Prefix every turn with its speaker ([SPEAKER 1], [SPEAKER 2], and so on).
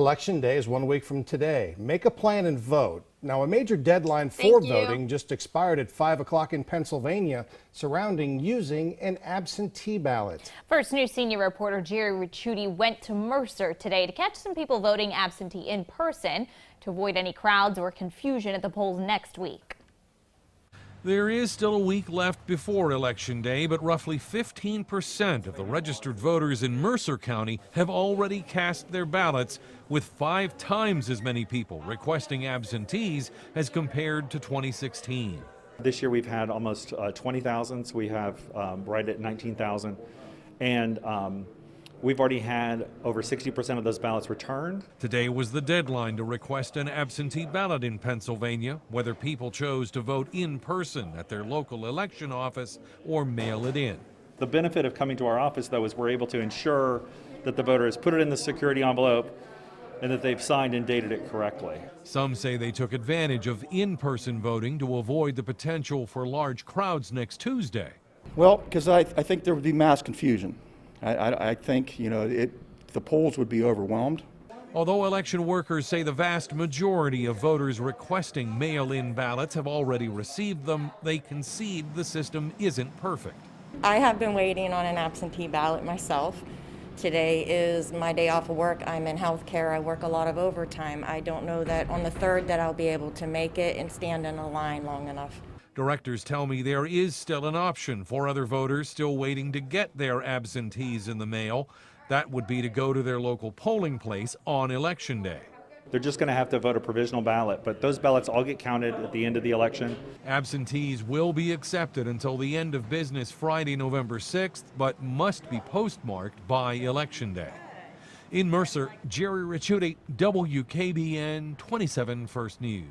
[SPEAKER 1] Election Day is 1 week from today. Make a plan and vote. Now, a major deadline for
[SPEAKER 2] Thank you.
[SPEAKER 1] voting just expired at 5 o'clock in Pennsylvania surrounding using an absentee ballot.
[SPEAKER 2] First News senior reporter Jerry Ricciuti went to Mercer today to catch some people voting absentee in person to avoid any crowds or confusion at the polls next week.
[SPEAKER 3] There is still a week left before Election Day, but roughly 15% of the registered voters in Mercer County have already cast their ballots, with 5 times as many people requesting absentees as compared to 2016.
[SPEAKER 4] This year we've had almost 20,000, so we have right at 19,000. And we've already had over 60% of those ballots returned.
[SPEAKER 3] Today was the deadline to request an absentee ballot in Pennsylvania, whether people chose to vote in person at their local election office or mail it in.
[SPEAKER 4] The benefit of coming to our office, though, is we're able to ensure that the voter has put it in the security envelope and that they've signed and dated it correctly.
[SPEAKER 3] Some say they took advantage of in-person voting to avoid the potential for large crowds next Tuesday.
[SPEAKER 5] Well, because I think there would be mass confusion. I think, the polls would be overwhelmed.
[SPEAKER 3] Although election workers say the vast majority of voters requesting mail-in ballots have already received them, they concede the system isn't perfect.
[SPEAKER 6] I have been waiting on an absentee ballot myself. Today is my day off of work. I'm in healthcare. I work a lot of overtime. I don't know that on the 3rd that I'll be able to make it and stand in a line long enough.
[SPEAKER 3] Directors tell me there is still an option for other voters still waiting to get their absentees in the mail. That would be to go to their local polling place on Election Day.
[SPEAKER 4] They're just going to have to vote a provisional ballot, but those ballots all get counted at the end of the election.
[SPEAKER 3] Absentees will be accepted until the end of business Friday, November 6th, but must be postmarked by Election Day. In Mercer, Jerry Ricciuti, WKBN 27 First News.